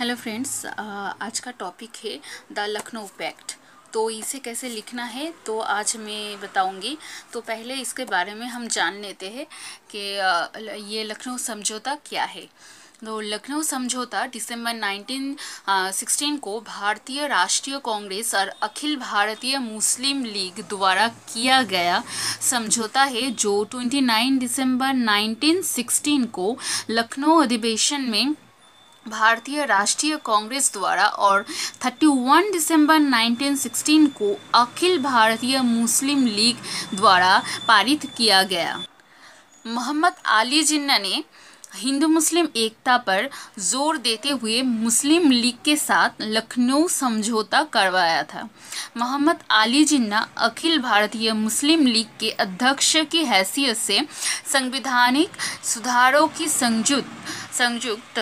Hello friends, आज का topic है द लखनऊ पैक्ट। तो इसे कैसे लिखना है तो आज मैं बताऊंगी। तो पहले इसके बारे में हम जान लेते हैं कि ये लखनऊ समझौता क्या है। तो लखनऊ समझौता दिसंबर 1916 को भारतीय राष्ट्रीय कांग्रेस और अखिल भारतीय मुस्लिम लीग द्वारा किया गया समझौता है, जो 29 दिसंबर 1916 को लखनऊ अधिवेशन में भारतीय राष्ट्रीय कांग्रेस द्वारा और 31 दिसंबर 1916 को अखिल भारतीय मुस्लिम लीग द्वारा पारित किया गया। मोहम्मद अली जिन्ना ने हिंदू मुस्लिम एकता पर जोर देते हुए मुस्लिम लीग के साथ लखनऊ समझौता करवाया था। मोहम्मद अली जिन्ना अखिल भारतीय मुस्लिम लीग के अध्यक्ष की हैसियत से संवैधानिक सुधारों की संयुक्त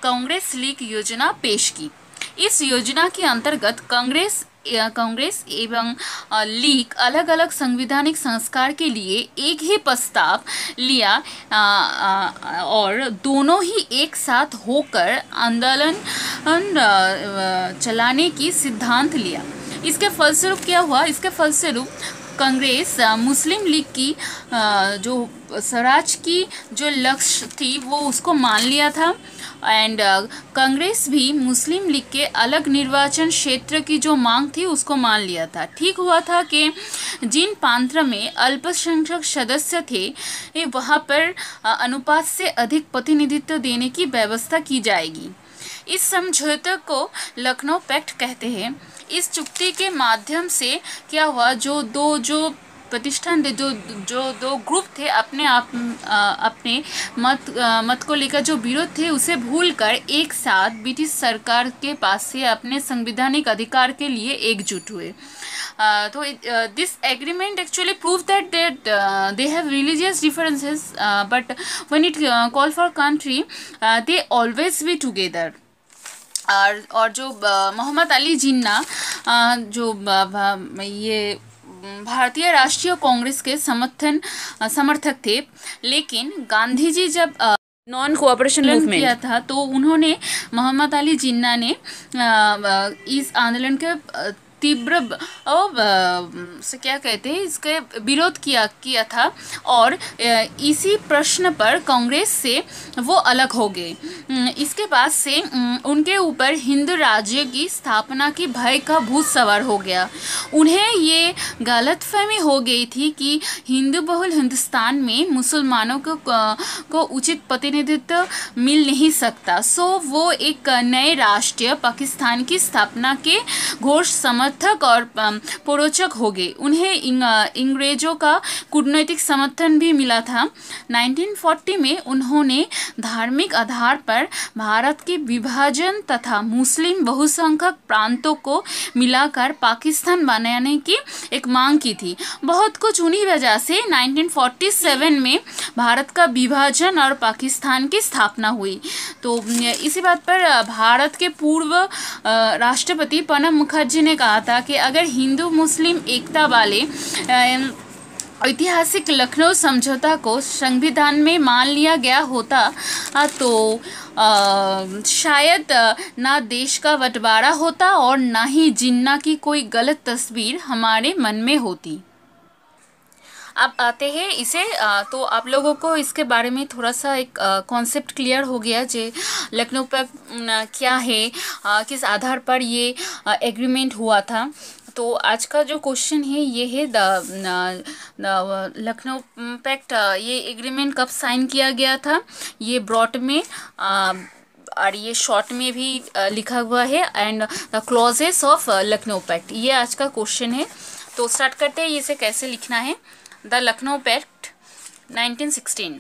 कांग्रेस लीग योजना पेश की। इस योजना के अंतर्गत कांग्रेस एवं लीग अलग अलग संवैधानिक संस्कार के लिए एक ही प्रस्ताव लिया और दोनों ही एक साथ होकर आंदोलन चलाने की सिद्धांत लिया। इसके फलस्वरूप क्या हुआ? इसके फलस्वरूप कांग्रेस मुस्लिम लीग की जो स्वराज की जो लक्ष्य थी वो उसको मान लिया था एंड कांग्रेस भी मुस्लिम लीग के अलग निर्वाचन क्षेत्र की जो मांग थी उसको मान लिया था। ठीक हुआ था कि जिन प्रांत में अल्पसंख्यक सदस्य थे वहाँ पर अनुपात से अधिक प्रतिनिधित्व देने की व्यवस्था की जाएगी। इस समझौते को लखनऊ पैक्ट कहते हैं। इस चुक्ति के माध्यम से क्या हुआ, जो प्रतिष्ठान थे, जो दो ग्रुप थे, अपने मत को लेकर जो विरोध थे उसे भूलकर एक साथ ब्रिटिश सरकार के पास से अपने संवैधानिक अधिकार के लिए एकजुट हुए। तो this agreement actually prove that they have religious differences, but when it call for country, they always be together। और जो मोहम्मद अली जिन्ना जो ये भारतीय राष्ट्रीय कांग्रेस के समर्थक थे, लेकिन गांधी जी जब नॉन कोऑपरेशन मूवमेंट किया था तो उन्होंने मोहम्मद अली जिन्ना ने इस आंदोलन के तीव्र से क्या कहते हैं इसके विरोध किया था और इसी प्रश्न पर कांग्रेस से वो अलग हो गए। इसके बाद से उनके ऊपर हिंदू राज्य की स्थापना की भय का भूत सवार हो गया। उन्हें ये गलतफहमी हो गई थी कि हिंदू बहुल हिंदुस्तान में मुसलमानों को उचित प्रतिनिधित्व मिल नहीं सकता। सो वो एक नए राष्ट्रीय पाकिस्तान की स्थापना के घोर समर्थक और प्रोचक हो गए। उन्हें अंग्रेजों का कूटनैतिक समर्थन भी मिला था। 1940 में उन्होंने धार्मिक आधार पर भारत के विभाजन तथा मुस्लिम बहुसंख्यक प्रांतों को मिलाकर पाकिस्तान बनाने की एक मांग की थी। बहुत कुछ उन्हीं वजह से 1947 में भारत का विभाजन और पाकिस्तान की स्थापना हुई। तो इसी बात पर भारत के पूर्व राष्ट्रपति प्रणब मुखर्जी ने कहा था कि अगर हिंदू मुस्लिम एकता वाले ऐतिहासिक लखनऊ समझौता को संविधान में मान लिया गया होता तो शायद ना देश का बंटवारा होता और ना ही जिन्ना की कोई गलत तस्वीर हमारे मन में होती। अब आते हैं इसे तो आप लोगों को इसके बारे में थोड़ा सा एक कॉन्सेप्ट क्लियर हो गया जे लखनऊ पर क्या है, किस आधार पर ये एग्रीमेंट हुआ था। तो आज का जो क्वेश्चन है ये है लखनऊ पैक्ट, ये एग्रीमेंट कब साइन किया गया था? ये ब्रॉड में और ये शॉर्ट में भी लिखा हुआ है and the clauses of Lucknow pact, ये आज का क्वेश्चन है। तो स्टार्ट करते हैं इसे कैसे लिखना है। The Lucknow Pact 1916.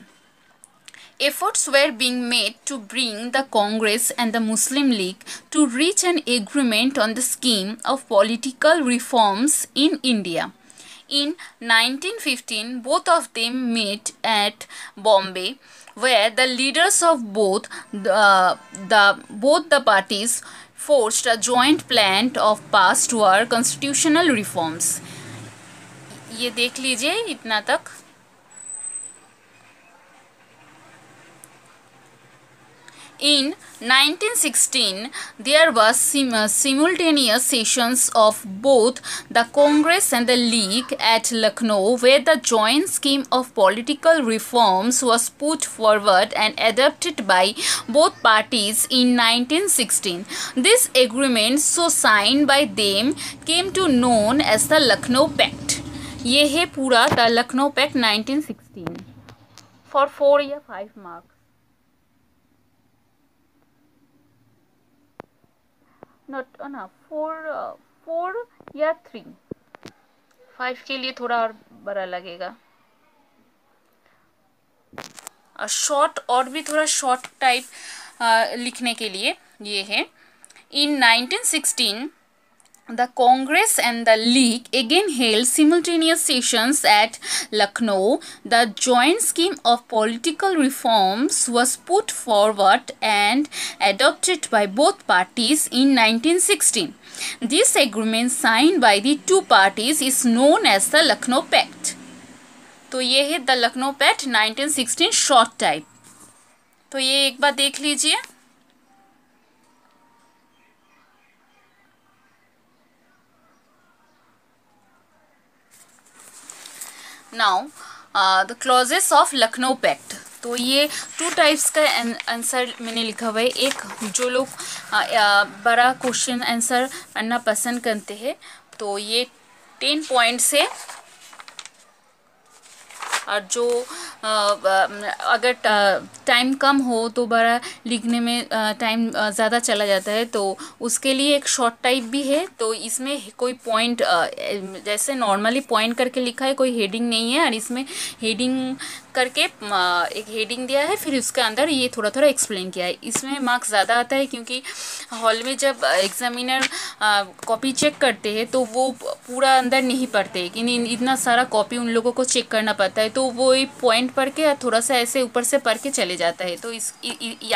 Efforts were being made to bring the Congress and the Muslim League to reach an agreement on the scheme of political reforms in India. In 1915, both of them met at Bombay, where the leaders of both the parties forged a joint plan of pass toward constitutional reforms. ये देख लीजिए इतना तक। In 1916, there was simultaneous sessions of both the Congress and the League at Lucknow, where the joint scheme of political reforms was put forward and adopted by both parties in 1916. This agreement, so signed by them, came to known as the Lucknow Pact. ये है पूरा the Lucknow pact 1916 for 4 या 5 marks. Not ना 4 या 3. 5 के लिए थोड़ा और बड़ा लगेगा. शॉर्ट और भी थोड़ा शॉर्ट टाइप लिखने के लिए ये है. इन 1916 the Congress and the League again held simultaneous sessions at Lucknow. The joint scheme of political reforms was put forward and adopted by both parties in 1916. This agreement signed by the two parties is known as the Lucknow Pact. तो ये है the Lucknow pact 1916 short type. तो ये एक बार देख लीजिए. Now the clauses of Lucknow pact. तो ये 2 टाइप्स का आंसर मैंने लिखा हुआ है. एक जो लोग बड़ा क्वेश्चन आंसर पढ़ना पसंद करते हैं तो ये 10 पॉइंट से, और जो अगर टाइम कम हो तो बड़ा लिखने में टाइम ज़्यादा चला जाता है तो उसके लिए एक शॉर्ट टाइप भी है. तो इसमें कोई पॉइंट जैसे नॉर्मली पॉइंट करके लिखा है, कोई हेडिंग नहीं है, और इसमें हेडिंग करके एक हेडिंग दिया है, फिर उसके अंदर ये थोड़ा थोड़ा एक्सप्लेन किया है. इसमें मार्क्स ज़्यादा आता है क्योंकि हॉल में जब एग्जामिनर कॉपी चेक करते हैं तो वो पूरा अंदर नहीं पढ़ते, कि इतना सारा कॉपी उन लोगों को चेक करना पड़ता है, तो वो एक पॉइंट पढ़ के थोड़ा सा ऐसे ऊपर से पढ़ के चले जाता है. तो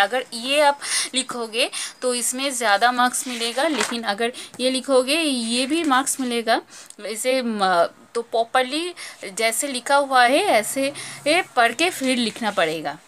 अगर ये आप लिखोगे तो इसमें ज़्यादा मार्क्स मिलेगा, लेकिन अगर ये लिखोगे ये भी मार्क्स मिलेगा. इसे तो प्रॉपरली जैसे लिखा हुआ है ऐसे पढ़ के फिर लिखना पड़ेगा.